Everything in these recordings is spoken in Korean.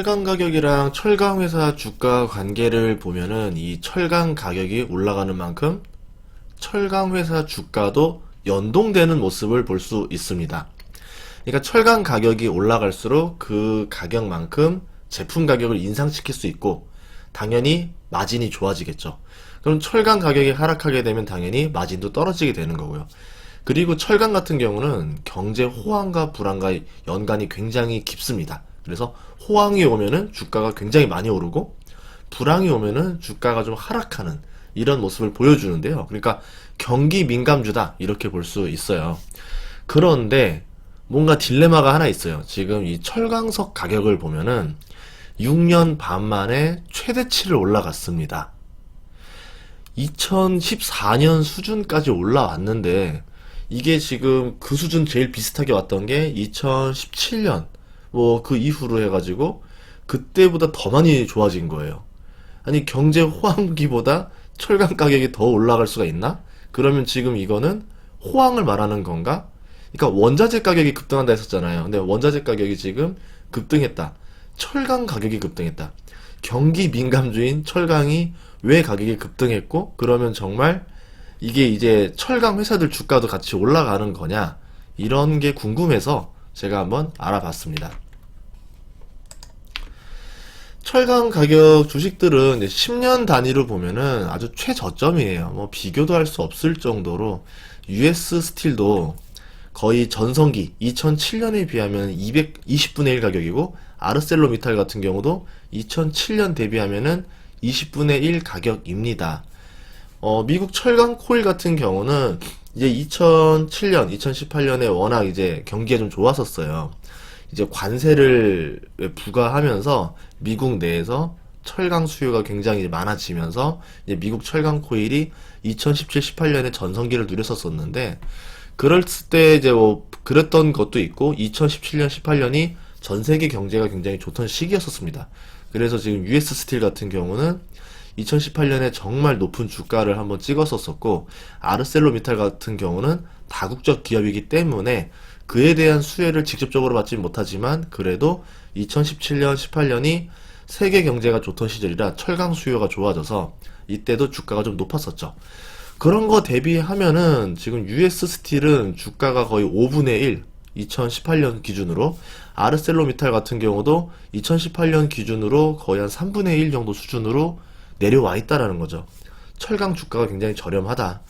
철강 가격이랑 철강 회사 주가 관계를 보면은 이 철강 가격이 올라가는 만큼 철강 회사 주가도 연동되는 모습을 볼 수 있습니다. 그러니까 철강 가격이 올라갈수록 그 가격만큼 제품 가격을 인상시킬 수 있고 당연히 마진이 좋아지겠죠. 그럼 철강 가격이 하락하게 되면 당연히 마진도 떨어지게 되는 거고요. 그리고 철강 같은 경우는 경제 호황과 불황과 연관이 굉장히 깊습니다. 그래서 호황이 오면은 주가가 굉장히 많이 오르고 불황이 오면은 주가가 좀 하락하는 이런 모습을 보여주는데요. 그러니까 경기 민감주다 이렇게 볼 수 있어요. 그런데 뭔가 딜레마가 하나 있어요. 지금 이 철강석 가격을 보면은 6년 반 만에 최대치를 올라갔습니다. 2014년 수준까지 올라왔는데 이게 지금 그 수준 제일 비슷하게 왔던 게 2017년 뭐 그 이후로 해가지고 그때보다 더 많이 좋아진 거예요. 아니 경제 호황기보다 철강 가격이 더 올라갈 수가 있나? 그러면 지금 이거는 호황을 말하는 건가? 그러니까 원자재 가격이 급등한다 했었잖아요. 근데 원자재 가격이 지금 급등했다. 철강 가격이 급등했다. 경기 민감주인 철강이 왜 가격이 급등했고 그러면 정말 이게 이제 철강 회사들 주가도 같이 올라가는 거냐? 이런 게 궁금해서 제가 한번 알아봤습니다. 철강 가격 주식들은 10년 단위로 보면은 아주 최저점이에요. 뭐 비교도 할 수 없을 정도로 US 스틸도 거의 전성기 2007년에 비하면 220분의 1 가격이고 아르셀로미탈 같은 경우도 2007년 대비하면은 20분의 1 가격입니다. 미국 철강 코일 같은 경우는 이제 2007년, 2018년에 워낙 이제 경기가 좀 좋았었어요. 이제 관세를 부과하면서 미국 내에서 철강 수요가 굉장히 많아지면서 이제 미국 철강 코일이 2017, 18년에 전성기를 누렸었었는데 그랬을 때 이제 뭐 그랬던 것도 있고 2017년, 18년이 전 세계 경제가 굉장히 좋던 시기였었습니다. 그래서 지금 US 스틸 같은 경우는 2018년에 정말 높은 주가를 한번 찍었었고 아르셀로미탈 같은 경우는 다국적 기업이기 때문에 그에 대한 수혜를 직접적으로 받지 못하지만 그래도 2017년, 18년이 세계 경제가 좋던 시절이라 철강 수요가 좋아져서 이때도 주가가 좀 높았었죠. 그런 거 대비하면은 지금 US 스틸은 주가가 거의 5분의 1, 2018년 기준으로 아르셀로미탈 같은 경우도 2018년 기준으로 거의 한 3분의 1 정도 수준으로 내려와 있다라는 거죠. 철강 주가가 굉장히 저렴하다.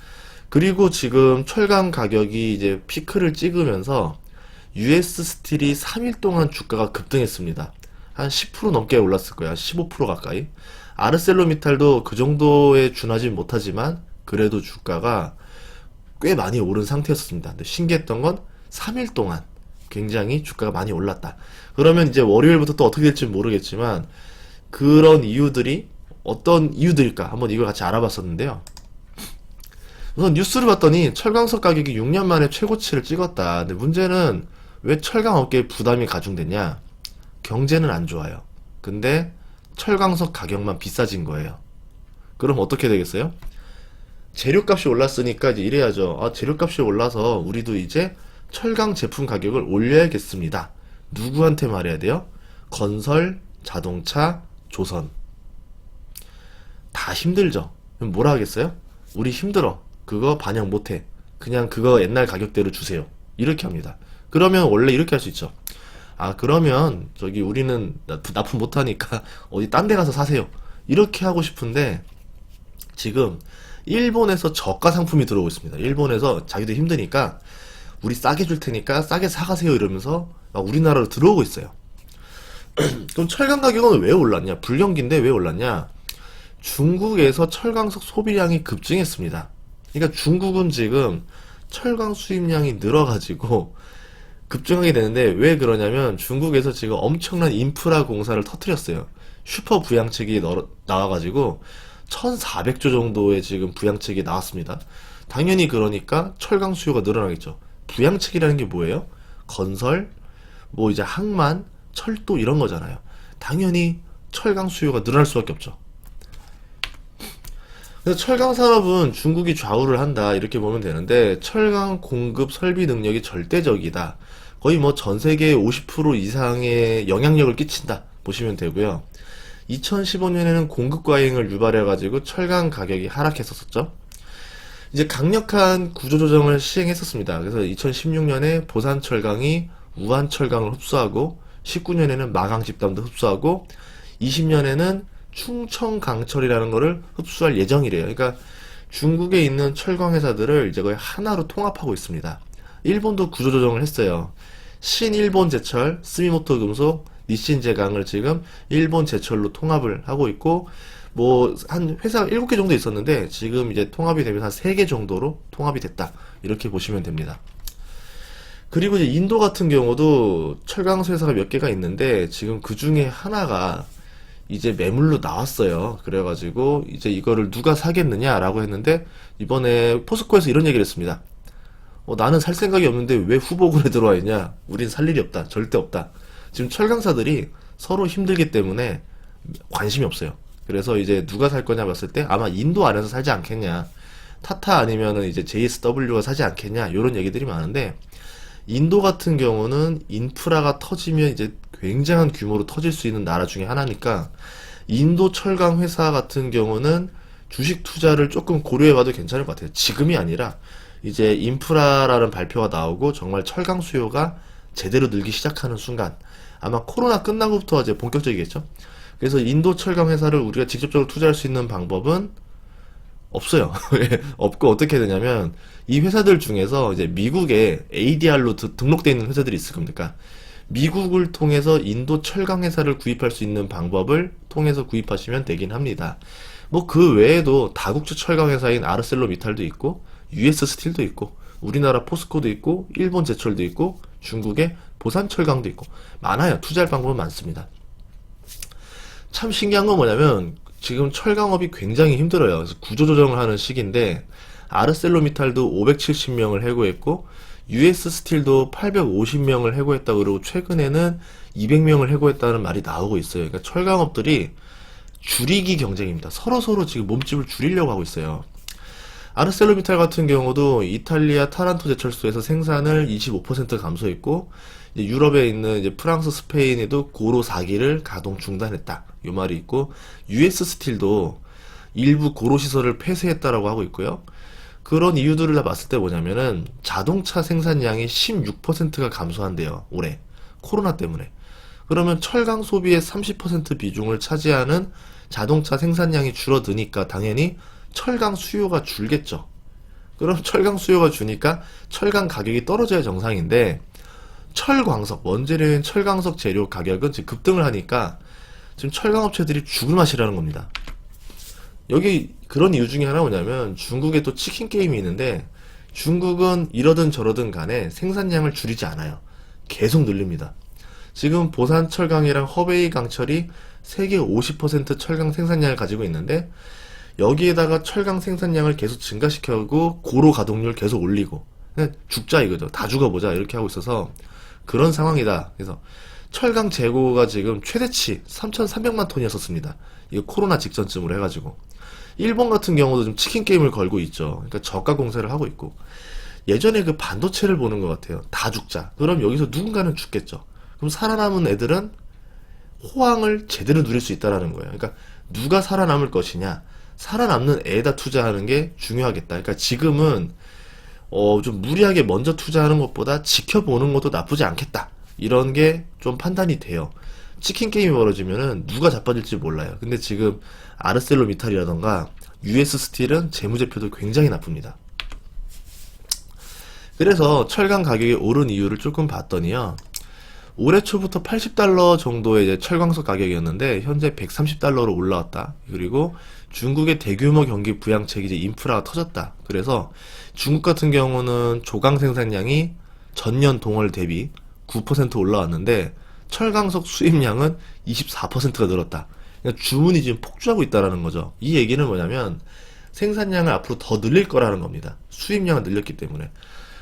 그리고 지금 철강 가격이 이제 피크를 찍으면서 US 스틸이 3일 동안 주가가 급등했습니다. 한 10% 넘게 올랐을 거야. 15% 가까이. 아르셀로미탈도 그 정도에 준하지 못하지만 그래도 주가가 꽤 많이 오른 상태였습니다. 근데 신기했던 건 3일 동안 굉장히 주가가 많이 올랐다. 그러면 이제 월요일부터 또 어떻게 될지 모르겠지만 그런 이유들이 어떤 이유들일까? 한번 이걸 같이 알아봤었는데요. 우선 뉴스를 봤더니 철강석 가격이 6년 만에 최고치를 찍었다. 근데 문제는 왜 철강 업계에 부담이 가중됐냐? 경제는 안 좋아요. 근데 철강석 가격만 비싸진 거예요. 그럼 어떻게 되겠어요? 재료값이 올랐으니까 이제 이래야죠. 아, 재료값이 올라서 우리도 이제 철강 제품 가격을 올려야겠습니다. 누구한테 말해야 돼요? 건설, 자동차, 조선. 다 힘들죠. 그럼 뭐라 하겠어요? 우리 힘들어. 그거 반영 못해. 그냥 그거 옛날 가격대로 주세요. 이렇게 합니다. 그러면 원래 이렇게 할 수 있죠. 아, 그러면 저기 우리는 납품 못하니까 어디 딴 데 가서 사세요. 이렇게 하고 싶은데 지금 일본에서 저가 상품이 들어오고 있습니다. 일본에서 자기들 힘드니까 우리 싸게 줄 테니까 싸게 사가세요 이러면서 막 우리나라로 들어오고 있어요. 그럼 철강 가격은 왜 올랐냐? 불경기인데 왜 올랐냐? 중국에서 철강석 소비량이 급증했습니다. 그러니까 중국은 지금 철강 수입량이 늘어가지고 급증하게 되는데 왜 그러냐면 중국에서 지금 엄청난 인프라 공사를 터뜨렸어요. 슈퍼 부양책이 나와가지고 1400조 정도의 지금 부양책이 나왔습니다. 당연히 그러니까 철강 수요가 늘어나겠죠. 부양책이라는 게 뭐예요? 건설, 뭐 이제 항만, 철도 이런 거잖아요. 당연히 철강 수요가 늘어날 수밖에 없죠. 그래서 철강 산업은 중국이 좌우를 한다 이렇게 보면 되는데 철강 공급 설비 능력이 절대적이다. 거의 뭐 전 세계의 50% 이상의 영향력을 끼친다. 보시면 되고요. 2015년에는 공급 과잉을 유발해가지고 철강 가격이 하락했었죠. 이제 강력한 구조조정을 시행했었습니다. 그래서 2016년에 보산철강이 우한철강을 흡수하고 19년에는 마강집단도 흡수하고 20년에는 충청강철이라는 거를 흡수할 예정이래요. 그러니까 중국에 있는 철강 회사들을 이제 거의 하나로 통합하고 있습니다. 일본도 구조조정을 했어요. 신일본제철, 스미모토금속, 니신제강을 지금 일본제철로 통합을 하고 있고, 뭐 한 회사 7개 정도 있었는데 지금 이제 통합이 되면서 한 3개 정도로 통합이 됐다, 이렇게 보시면 됩니다. 그리고 이제 인도 같은 경우도 철강소 회사가 몇 개가 있는데 지금 그 중에 하나가 이제 매물로 나왔어요. 그래가지고 이제 이거를 누가 사겠느냐라고 했는데 이번에 포스코에서 이런 얘기를 했습니다. 나는 살 생각이 없는데 왜 후보군에 들어와 있냐? 우린 살 일이 없다. 절대 없다. 지금 철강사들이 서로 힘들기 때문에 관심이 없어요. 그래서 이제 누가 살 거냐 봤을 때 아마 인도 안에서 사지 않겠냐. 타타 아니면은 이제 JSW가 사지 않겠냐. 이런 얘기들이 많은데, 인도 같은 경우는 인프라가 터지면 이제 굉장한 규모로 터질 수 있는 나라 중에 하나니까 인도 철강 회사 같은 경우는 주식 투자를 조금 고려해봐도 괜찮을 것 같아요. 지금이 아니라 이제 인프라라는 발표가 나오고 정말 철강 수요가 제대로 늘기 시작하는 순간, 아마 코로나 끝나고부터 이제 본격적이겠죠. 그래서 인도 철강 회사를 우리가 직접적으로 투자할 수 있는 방법은 없어요. 없고 어떻게 되냐면 이 회사들 중에서 이제 미국에 ADR로 등록되어 있는 회사들이 있을 겁니까? 미국을 통해서 인도 철강 회사를 구입할 수 있는 방법을 통해서 구입하시면 되긴 합니다. 뭐 그 외에도 다국적 철강 회사인 아르셀로미탈도 있고 US 스틸도 있고 우리나라 포스코도 있고 일본 제철도 있고 중국의 보산철강도 있고 많아요. 투자할 방법은 많습니다. 참 신기한 건 뭐냐면 지금 철강업이 굉장히 힘들어요. 그래서 구조조정을 하는 시기인데 아르셀로미탈도 570명을 해고했고 US 스틸도 850명을 해고했다고, 그러고 최근에는 200명을 해고했다는 말이 나오고 있어요. 그러니까 철강업들이 줄이기 경쟁입니다. 서로서로 지금 몸집을 줄이려고 하고 있어요. 아르셀로미탈 같은 경우도 이탈리아 타란토 제철소에서 생산을 25% 감소했고, 이제 유럽에 있는 이제 프랑스, 스페인에도 고로 4기를 가동 중단했다, 이 말이 있고, US 스틸도 일부 고로 시설을 폐쇄했다라고 하고 있고요. 그런 이유들을 다 봤을 때 뭐냐면은 자동차 생산량이 16%가 감소한대요, 올해 코로나 때문에. 그러면 철강 소비의 30% 비중을 차지하는 자동차 생산량이 줄어드니까 당연히 철강 수요가 줄겠죠. 그럼 철강 수요가 주니까 철강 가격이 떨어져야 정상인데, 철광석, 원재료인 철광석 재료 가격은 지금 급등을 하니까 지금 철강업체들이 죽을 맛이라는 겁니다. 여기 그런 이유 중에 하나 뭐냐면 중국에 또 치킨 게임이 있는데, 중국은 이러든 저러든 간에 생산량을 줄이지 않아요. 계속 늘립니다. 지금 보산 철강이랑 허베이 강철이 세계 50% 철강 생산량을 가지고 있는데, 여기에다가 철강 생산량을 계속 증가시켜고 고로 가동률 계속 올리고, 그냥 죽자 이거죠. 다 죽어보자 이렇게 하고 있어서 그런 상황이다. 그래서 철강 재고가 지금 최대치 3,300만 톤이었었습니다. 이거 코로나 직전쯤으로 해가지고. 일본 같은 경우도 좀 치킨 게임을 걸고 있죠. 그러니까 저가 공세를 하고 있고. 예전에 그 반도체를 보는 것 같아요. 다 죽자. 그럼 여기서 누군가는 죽겠죠. 그럼 살아남은 애들은 호황을 제대로 누릴 수 있다라는 거예요. 그러니까 누가 살아남을 것이냐, 살아남는 애에다 투자하는 게 중요하겠다. 그러니까 지금은 좀 무리하게 먼저 투자하는 것보다 지켜보는 것도 나쁘지 않겠다, 이런 게 좀 판단이 돼요. 치킨 게임이 벌어지면은 누가 자빠질지 몰라요. 근데 지금 아르셀로미탈이라던가 US 스틸은 재무제표도 굉장히 나쁩니다. 그래서 철강 가격이 오른 이유를 조금 봤더니요, 올해 초부터 80달러 정도의 이제 철광석 가격이었는데 현재 130달러로 올라왔다. 그리고 중국의 대규모 경기 부양책이 이제 인프라가 터졌다. 그래서 중국 같은 경우는 조강 생산량이 전년 동월 대비 9% 올라왔는데 철광석 수입량은 24%가 늘었다. 그러니까 주문이 지금 폭주하고 있다라는 거죠. 이 얘기는 뭐냐면 생산량을 앞으로 더 늘릴 거라는 겁니다. 수입량을 늘렸기 때문에.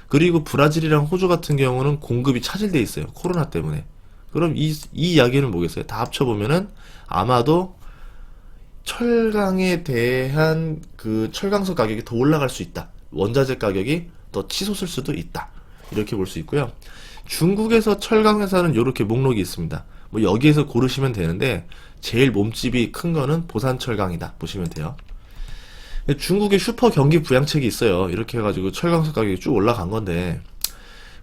그리고 브라질이랑 호주 같은 경우는 공급이 차질돼 있어요. 코로나 때문에. 그럼 이 이야기는 뭐겠어요? 다 합쳐보면은 아마도 철강에 대한 그 철강석 가격이 더 올라갈 수 있다. 원자재 가격이 더 치솟을 수도 있다. 이렇게 볼 수 있고요. 중국에서 철강 회사는 이렇게 목록이 있습니다. 뭐 여기에서 고르시면 되는데 제일 몸집이 큰 거는 보산철강이다 보시면 돼요. 중국의 슈퍼 경기 부양책이 있어요. 이렇게 해가지고 철강석 가격이 쭉 올라간 건데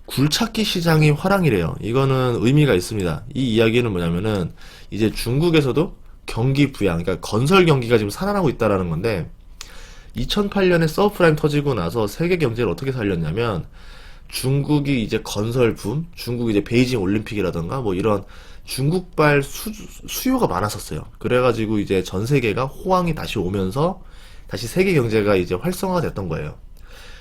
굴착기 시장이 화랑이래요. 이거는 의미가 있습니다. 이 이야기는 뭐냐면은 이제 중국에서도 경기 부양, 그러니까 건설 경기가 지금 살아나고 있다라는 건데 2008년에 서브프라임 터지고 나서 세계 경제를 어떻게 살렸냐면 중국이 이제 건설 붐, 중국이 이제 베이징 올림픽이라던가 뭐 이런 중국발 수요가 많았었어요. 그래가지고 이제 전 세계가 호황이 다시 오면서 다시 세계 경제가 이제 활성화가 됐던 거예요.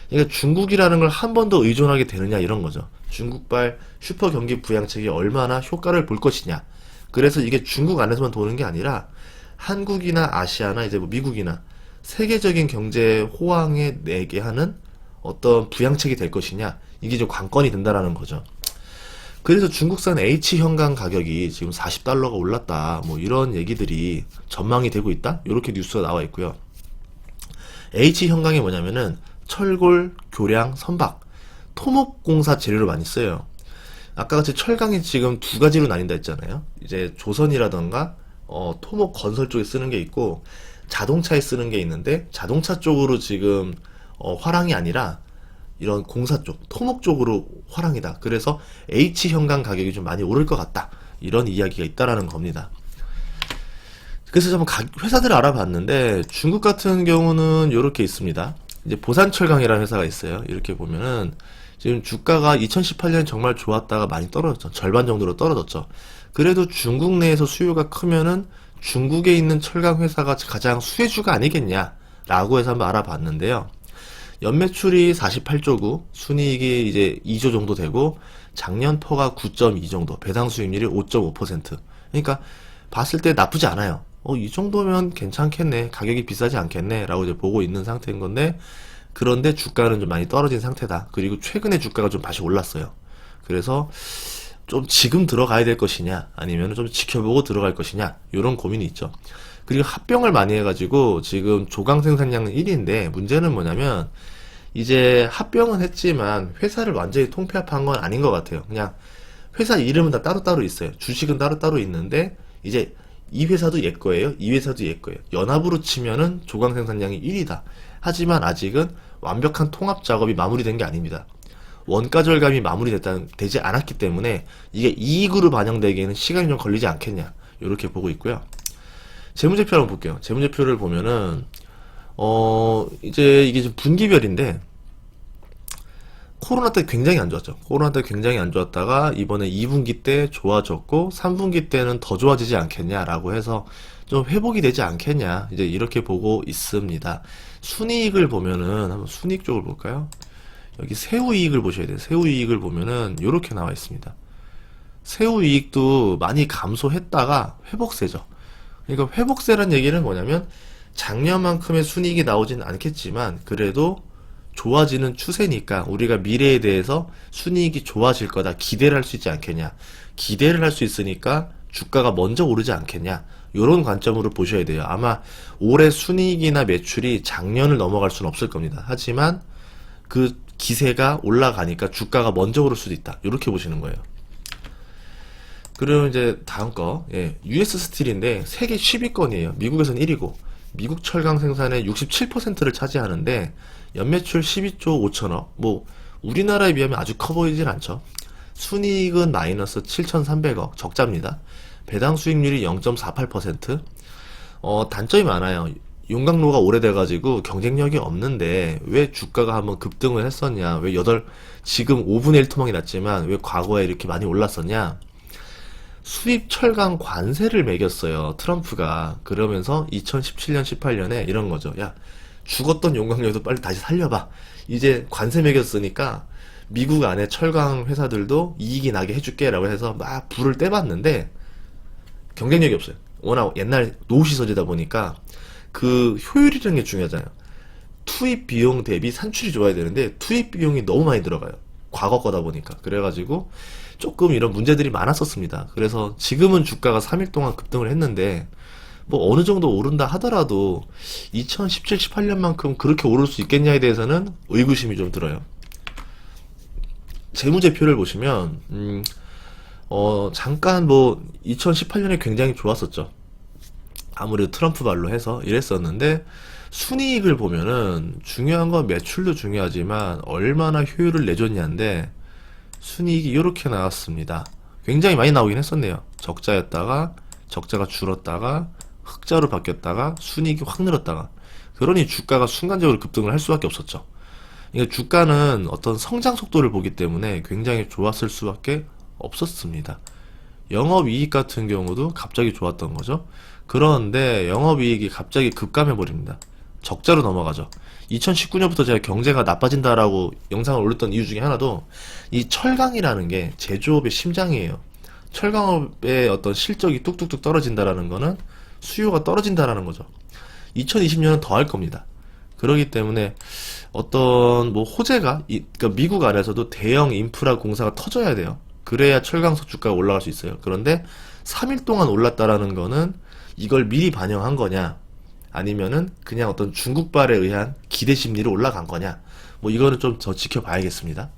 그러니까 중국이라는 걸 한 번 더 의존하게 되느냐 이런 거죠. 중국발 슈퍼 경기 부양책이 얼마나 효과를 볼 것이냐. 그래서 이게 중국 안에서만 도는 게 아니라 한국이나 아시아나 이제 뭐 미국이나 세계적인 경제 호황에 내게 하는 어떤 부양책이 될 것이냐. 이게 좀 관건이 된다라는 거죠. 그래서 중국산 H형광 가격이 지금 40달러가 올랐다. 뭐 이런 얘기들이 전망이 되고 있다. 이렇게 뉴스가 나와 있고요. H형광이 뭐냐면은 철골, 교량, 선박, 토목공사 재료를 많이 써요. 아까 같이 철강이 지금 두 가지로 나뉜다 했잖아요. 이제 조선이라던가 토목 건설 쪽에 쓰는 게 있고 자동차에 쓰는 게 있는데 자동차 쪽으로 지금 화랑이 아니라 이런 공사 쪽, 토목 쪽으로 화랑이다. 그래서 H형광 가격이 좀 많이 오를 것 같다. 이런 이야기가 있다라는 겁니다. 그래서 한번 회사들을 알아봤는데 중국 같은 경우는 이렇게 있습니다. 이제 보산철강이라는 회사가 있어요. 이렇게 보면은 지금 주가가 2018년 정말 좋았다가 많이 떨어졌죠. 절반 정도로 떨어졌죠. 그래도 중국 내에서 수요가 크면은 중국에 있는 철강 회사가 가장 수혜주가 아니겠냐라고 해서 한번 알아봤는데요. 연매출이 48조고 순이익이 이제 2조 정도 되고 작년 퍼가 9.2 정도, 배당 수익률이 5.5%. 그러니까 봤을 때 나쁘지 않아요. 이 정도면 괜찮겠네. 가격이 비싸지 않겠네. 라고 이제 보고 있는 상태인 건데, 그런데 주가는 좀 많이 떨어진 상태다. 그리고 최근에 주가가 좀 다시 올랐어요. 그래서 좀 지금 들어가야 될 것이냐, 아니면 좀 지켜보고 들어갈 것이냐, 이런 고민이 있죠. 그리고 합병을 많이 해가지고 지금 조강 생산량은 1위인데, 문제는 뭐냐면, 이제 합병은 했지만 회사를 완전히 통폐합한 건 아닌 것 같아요. 그냥 회사 이름은 다 따로따로 있어요. 주식은 따로따로 있는데, 이제 이 회사도 얘 거예요. 이 회사도 얘 거예요. 연합으로 치면은 조강 생산량이 1위다. 하지만 아직은 완벽한 통합 작업이 마무리된 게 아닙니다. 원가 절감이 되지 않았기 때문에 이게 이익으로 반영되기에는 시간이 좀 걸리지 않겠냐. 이렇게 보고 있고요. 재무제표 한번 볼게요. 재무제표를 보면은 이제 이게 좀 분기별인데 코로나 때 굉장히 안 좋았죠. 코로나 때 굉장히 안 좋았다가 이번에 2분기 때 좋아졌고 3분기 때는 더 좋아지지 않겠냐라고 해서 좀 회복이 되지 않겠냐 이제 이렇게 보고 있습니다. 순이익을 보면은 한번 순이익 쪽을 볼까요? 여기 세후이익을 보셔야 돼요. 세후이익을 보면은 이렇게 나와 있습니다. 세후이익도 많이 감소했다가 회복세죠. 그러니까 회복세란 얘기는 뭐냐면 작년만큼의 순이익이 나오진 않겠지만 그래도 좋아지는 추세니까 우리가 미래에 대해서 순이익이 좋아질 거다 기대를 할 수 있지 않겠냐. 기대를 할 수 있으니까 주가가 먼저 오르지 않겠냐. 이런 관점으로 보셔야 돼요. 아마 올해 순이익이나 매출이 작년을 넘어갈 수는 없을 겁니다. 하지만 그 기세가 올라가니까 주가가 먼저 오를 수도 있다. 이렇게 보시는 거예요. 그리고 이제 다음 거 US 스틸인데 세계 10위권이에요. 미국에서는 1위고 미국 철강 생산의 67%를 차지하는데 연매출 12조 5천억. 뭐 우리나라에 비하면 아주 커 보이진 않죠. 순이익은 마이너스 7,300억 적자입니다. 배당 수익률이 0.48%. 단점이 많아요. 용광로가 오래돼가지고 경쟁력이 없는데 왜 주가가 한번 급등을 했었냐? 왜 지금 5분의 1 토막이 났지만 왜 과거에 이렇게 많이 올랐었냐? 수입 철강 관세를 매겼어요. 트럼프가. 그러면서 2017년, 18년에 이런 거죠. 야, 죽었던 용광로도 빨리 다시 살려봐. 이제 관세 매겼으니까 미국 안에 철강 회사들도 이익이 나게 해줄게 라고 해서 막 불을 떼봤는데 경쟁력이 없어요. 워낙 옛날 노후시설이다 보니까 그 효율이라는 게 중요하잖아요. 투입 비용 대비 산출이 좋아야 되는데 투입 비용이 너무 많이 들어가요. 과거 거다 보니까. 그래가지고 조금 이런 문제들이 많았었습니다. 그래서 지금은 주가가 3일 동안 급등을 했는데 뭐 어느 정도 오른다 하더라도 2017, 18년만큼 그렇게 오를 수 있겠냐에 대해서는 의구심이 좀 들어요. 재무제표를 보시면 잠깐 뭐 2018년에 굉장히 좋았었죠. 아무래도 트럼프 발로 해서 이랬었는데 순이익을 보면은 중요한 건 매출도 중요하지만 얼마나 효율을 내줬냐인데 순이익이 이렇게 나왔습니다. 굉장히 많이 나오긴 했었네요. 적자였다가 적자가 줄었다가 흑자로 바뀌었다가 순이익이 확 늘었다가 그러니 주가가 순간적으로 급등을 할 수밖에 없었죠. 그러니까 주가는 어떤 성장 속도를 보기 때문에 굉장히 좋았을 수밖에 없었습니다. 영업이익 같은 경우도 갑자기 좋았던 거죠. 그런데 영업이익이 갑자기 급감해 버립니다. 적자로 넘어가죠. 2019년부터 제가 경제가 나빠진다라고 영상을 올렸던 이유 중에 하나도 이 철강이라는 게 제조업의 심장이에요. 철강업의 어떤 실적이 뚝뚝뚝 떨어진다라는 거는 수요가 떨어진다라는 거죠. 2020년은 더 할 겁니다. 그렇기 때문에 어떤 뭐 호재가 그러니까 미국 안에서도 대형 인프라 공사가 터져야 돼요. 그래야 철강석 주가가 올라갈 수 있어요. 그런데 3일 동안 올랐다라는 거는 이걸 미리 반영한 거냐 아니면은 그냥 어떤 중국발에 의한 기대 심리로 올라간 거냐 뭐 이거는 좀 더 지켜봐야겠습니다.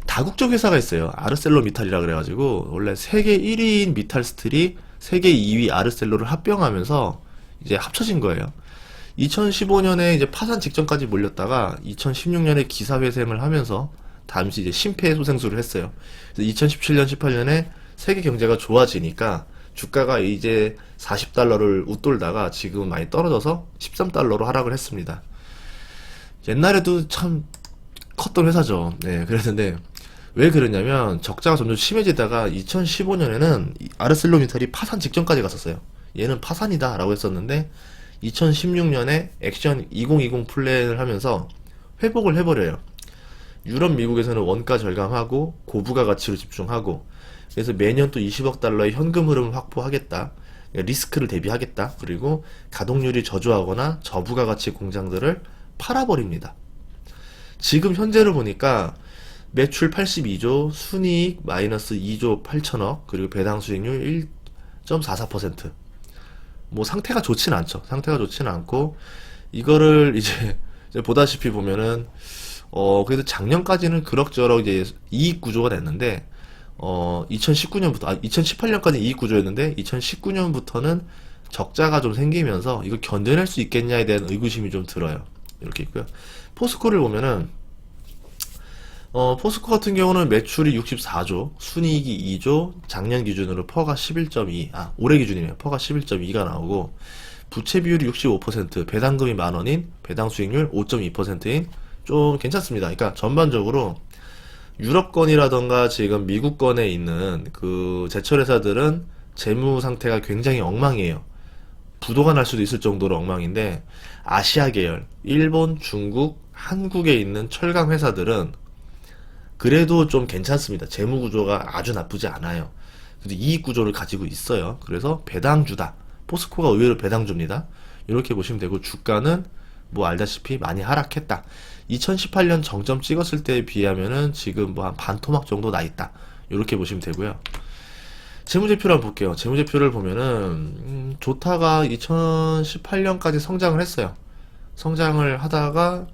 다국적 회사가 있어요. 아르셀로미탈이라 그래가지고 원래 세계 1위인 미탈스틸이 세계 2위 아르셀로를 합병하면서 이제 합쳐진 거예요. 2015년에 이제 파산 직전까지 몰렸다가 2016년에 기사회생을 하면서 잠시 이제 심폐소생술을 했어요. 그래서 2017년, 18년에 세계 경제가 좋아지니까 주가가 이제 40달러를 웃돌다가 지금 많이 떨어져서 13달러로 하락을 했습니다. 옛날에도 참 컸던 회사죠. 네, 그랬는데 왜 그러냐면 적자가 점점 심해지다가 2015년에는 아르셀로미탈이 파산 직전까지 갔었어요. 얘는 파산이다 라고 했었는데 2016년에 액션 2020 플랜을 하면서 회복을 해버려요. 유럽, 미국에서는 원가 절감하고 고부가 가치로 집중하고 그래서 매년 또 20억 달러의 현금 흐름을 확보하겠다. 리스크를 대비하겠다. 그리고 가동률이 저조하거나 저부가 가치 공장들을 팔아버립니다. 지금 현재를 보니까 매출 82조, 순이익 마이너스 2조 8천억, 그리고 배당 수익률 1.44%. 뭐 상태가 좋진 않죠. 상태가 좋진 않고 이거를 이제 보다시피 보면은 그래도 작년까지는 그럭저럭 이제 이익 구조가 됐는데 2019년부터 2018년까지 이익 구조였는데 2019년부터는 적자가 좀 생기면서 이거 견뎌낼 수 있겠냐에 대한 의구심이 좀 들어요. 이렇게 있고요. 포스코를 보면은 포스코 같은 경우는 매출이 64조, 순이익이 2조, 작년 기준으로 퍼가 11.2, 올해 기준이네요. 퍼가 11.2가 나오고, 부채 비율이 65%, 배당금이 만원인, 배당 수익률 5.2%인 좀 괜찮습니다. 그러니까 전반적으로 유럽권이라던가 지금 미국권에 있는 그 제철회사들은 재무 상태가 굉장히 엉망이에요. 부도가 날 수도 있을 정도로 엉망인데, 아시아 계열, 일본, 중국, 한국에 있는 철강 회사들은 그래도 좀 괜찮습니다. 재무 구조가 아주 나쁘지 않아요. 근데 이익 구조를 가지고 있어요. 그래서 배당주다. 포스코가 의외로 배당주입니다. 이렇게 보시면 되고 주가는 뭐 알다시피 많이 하락했다. 2018년 정점 찍었을 때에 비하면은 지금 뭐 한 반토막 정도 나 있다. 이렇게 보시면 되고요. 재무제표를 한번 볼게요. 재무제표를 보면은 좋다가 2018년까지 성장을 했어요. 성장을 하다가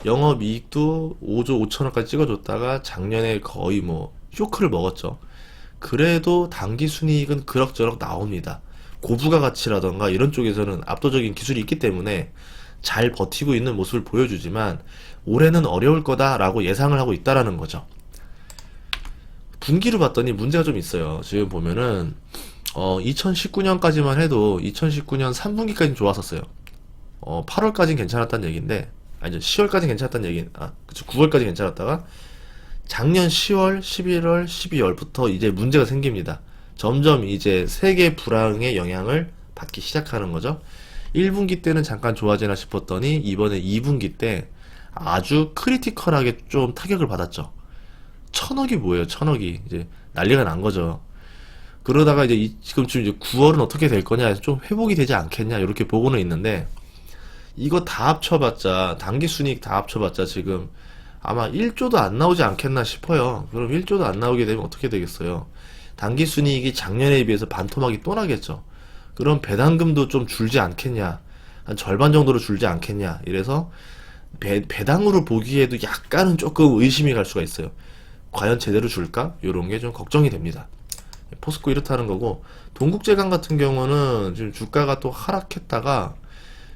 영업이익도 5조 5천억까지 찍어줬다가 작년에 거의 뭐 쇼크를 먹었죠. 그래도 당기순이익은 그럭저럭 나옵니다. 고부가 가치라던가 이런 쪽에서는 압도적인 기술이 있기 때문에 잘 버티고 있는 모습을 보여주지만 올해는 어려울 거다라고 예상을 하고 있다라는 거죠. 분기로 봤더니 문제가 좀 있어요. 지금 보면은 2019년까지만 해도 2019년 3분기까지는 좋았었어요. 8월까지는 괜찮았다는 얘기인데 아니죠. 10월까지 괜찮았다는 얘기, 그쵸. 9월까지 괜찮았다가 작년 10월, 11월, 12월부터 이제 문제가 생깁니다. 점점 이제 세계 불황의 영향을 받기 시작하는 거죠. 1분기 때는 잠깐 좋아지나 싶었더니 이번에 2분기 때 아주 크리티컬하게 좀 타격을 받았죠. 1,000억이 뭐예요? 1,000억이 이제 난리가 난 거죠. 그러다가 이제 지금쯤 이제 9월은 어떻게 될 거냐 해서 좀 회복이 되지 않겠냐 이렇게 보고는 있는데 이거 다 합쳐봤자 당기순이익 다 합쳐봤자 지금 아마 1조도 안 나오지 않겠나 싶어요. 그럼 1조도 안 나오게 되면 어떻게 되겠어요? 당기순이익이 작년에 비해서 반토막이 또 나겠죠. 그럼 배당금도 좀 줄지 않겠냐, 한 절반 정도로 줄지 않겠냐. 이래서 배당으로 보기에도 약간은 조금 의심이 갈 수가 있어요. 과연 제대로 줄까? 요런 게 좀 걱정이 됩니다. 포스코 이렇다는 거고, 동국제강 같은 경우는 지금 주가가 또 하락했다가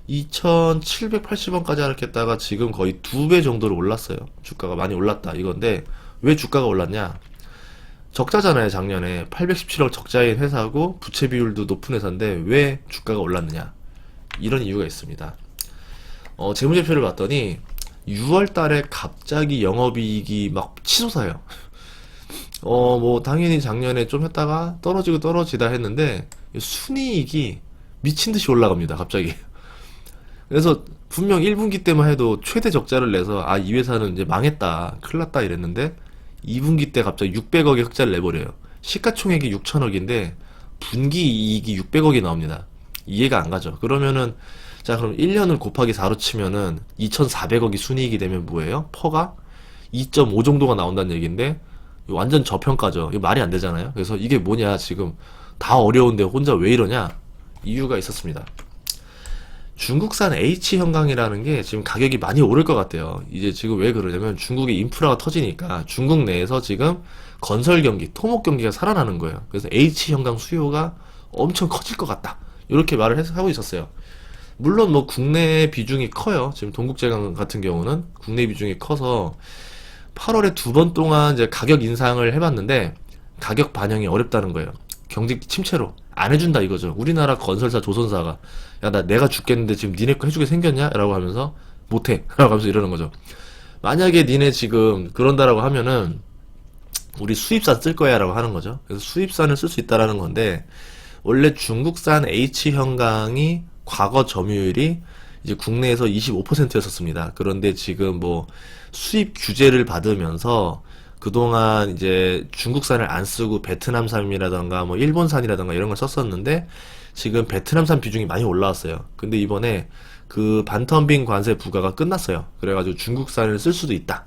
2,780원까지 하락했다가 지금 거의 2배 정도로 올랐어요. 주가가 많이 올랐다 이건데, 왜 주가가 올랐냐? 적자잖아요. 작년에 817억 적자인 회사고 부채 비율도 높은 회사인데 왜 주가가 올랐느냐? 이런 이유가 있습니다. 재무제표를 봤더니 6월 달에 갑자기 영업이익이 막 치솟아요. 뭐 당연히 작년에 좀 했다가 떨어지고 떨어지다 했는데 순이익이 미친 듯이 올라갑니다. 갑자기. 그래서 분명 1분기 때만 해도 최대 적자를 내서 아, 이 회사는 이제 망했다, 큰일 났다 이랬는데 2분기 때 갑자기 600억의 흑자를 내버려요. 시가총액이 6천억인데 분기 이익이 600억이 나옵니다. 이해가 안 가죠. 그러면은 자, 그럼 1년을 곱하기 4로 치면은 2,400억이 순이익이 되면 뭐예요? 퍼가 2.5 정도가 나온다는 얘기인데 완전 저평가죠. 이거 말이 안 되잖아요. 그래서 이게 뭐냐, 지금 다 어려운데 혼자 왜 이러냐? 이유가 있었습니다. 중국산 H형광이라는 게 지금 가격이 많이 오를 것 같아요. 이제 지금 왜 그러냐면 중국의 인프라가 터지니까 중국 내에서 지금 건설 경기, 토목 경기가 살아나는 거예요. 그래서 H형광 수요가 엄청 커질 것 같다, 이렇게 말을 하고 있었어요. 물론 뭐 국내 비중이 커요. 지금 동국제강 같은 경우는 국내 비중이 커서 8월에 2번 동안 이제 가격 인상을 해봤는데 가격 반영이 어렵다는 거예요. 경제 침체로 안 해준다 이거죠. 우리나라 건설사, 조선사가 야, 내가 죽겠는데 지금 니네 거 해주게 생겼냐? 라고 하면서 못해 라고 하면서 이러는 거죠. 만약에 니네 지금 그런다라고 하면은 우리 수입산 쓸 거야 라고 하는 거죠. 그래서 수입산을 쓸 수 있다라는 건데, 원래 중국산 H형광이 과거 점유율이 이제 국내에서 25%였었습니다. 그런데 지금 뭐 수입 규제를 받으면서 그동안 이제 중국산을 안 쓰고 베트남산이라던가 뭐 일본산이라던가 이런 걸 썼었는데 지금 베트남산 비중이 많이 올라왔어요. 근데 이번에 그 반텀빙 관세 부과가 끝났어요. 그래가지고 중국산을 쓸 수도 있다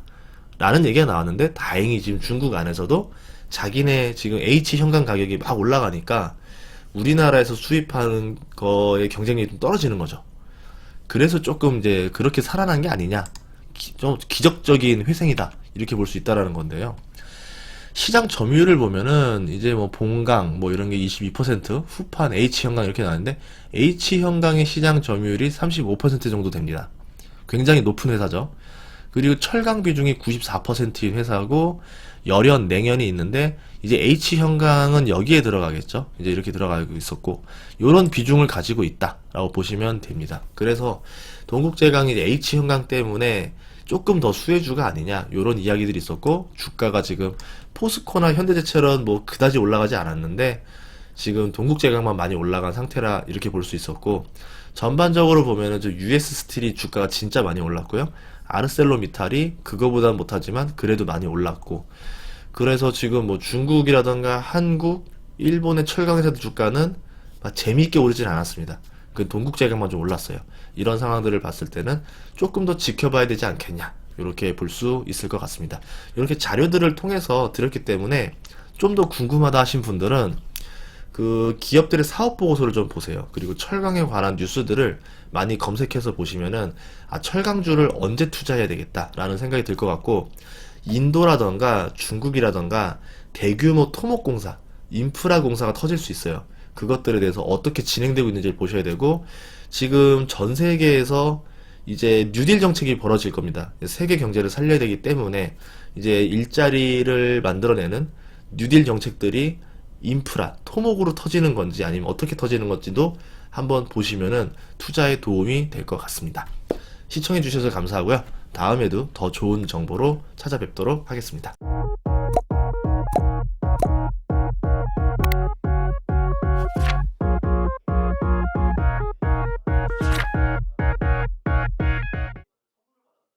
라는 얘기가 나왔는데, 다행히 지금 중국 안에서도 자기네 지금 H형광 가격이 막 올라가니까 우리나라에서 수입하는 거의 경쟁력이 좀 떨어지는 거죠. 그래서 조금 이제 그렇게 살아난 게 아니냐, 좀 기적적인 회생이다 이렇게 볼 수 있다라는 건데요. 시장 점유율을 보면은 이제 뭐 본강 뭐 이런 게 22%, 후판 H형광 이렇게 나왔는데 H형광의 시장 점유율이 35% 정도 됩니다. 굉장히 높은 회사죠. 그리고 철강 비중이 94%인 회사고 열연, 냉연이 있는데 이제 H형광은 여기에 들어가겠죠. 이제 이렇게 들어가고 있었고 요런 비중을 가지고 있다라고 보시면 됩니다. 그래서 동국제강이 H형광 때문에 조금 더 수혜주가 아니냐, 요런 이야기들이 있었고, 주가가 지금 포스코나 현대제철은 뭐 그다지 올라가지 않았는데 지금 동국제강만 많이 올라간 상태라 이렇게 볼 수 있었고, 전반적으로 보면은 저 US 스틸이 주가가 진짜 많이 올랐고요. 아르셀로미탈이 그거보단 못하지만 그래도 많이 올랐고, 그래서 지금 뭐 중국이라던가 한국, 일본의 철강회사들 주가는 막 재미있게 오르진 않았습니다. 그 동국제강만 좀 올랐어요. 이런 상황들을 봤을 때는 조금 더 지켜봐야 되지 않겠냐, 이렇게 볼 수 있을 것 같습니다. 이렇게 자료들을 통해서 드렸기 때문에 좀 더 궁금하다 하신 분들은 그 기업들의 사업 보고서를 좀 보세요. 그리고 철강에 관한 뉴스들을 많이 검색해서 보시면은 아, 철강주를 언제 투자해야 되겠다라는 생각이 들 것 같고, 인도라던가 중국이라던가 대규모 토목공사, 인프라 공사가 터질 수 있어요. 그것들에 대해서 어떻게 진행되고 있는지를 보셔야 되고, 지금 전 세계에서 이제 뉴딜 정책이 벌어질 겁니다. 세계 경제를 살려야 되기 때문에 이제 일자리를 만들어내는 뉴딜 정책들이 인프라, 토목으로 터지는 건지 아니면 어떻게 터지는 건지도 한번 보시면은 투자에 도움이 될 것 같습니다. 시청해 주셔서 감사하고요. 다음에도 더 좋은 정보로 찾아뵙도록 하겠습니다.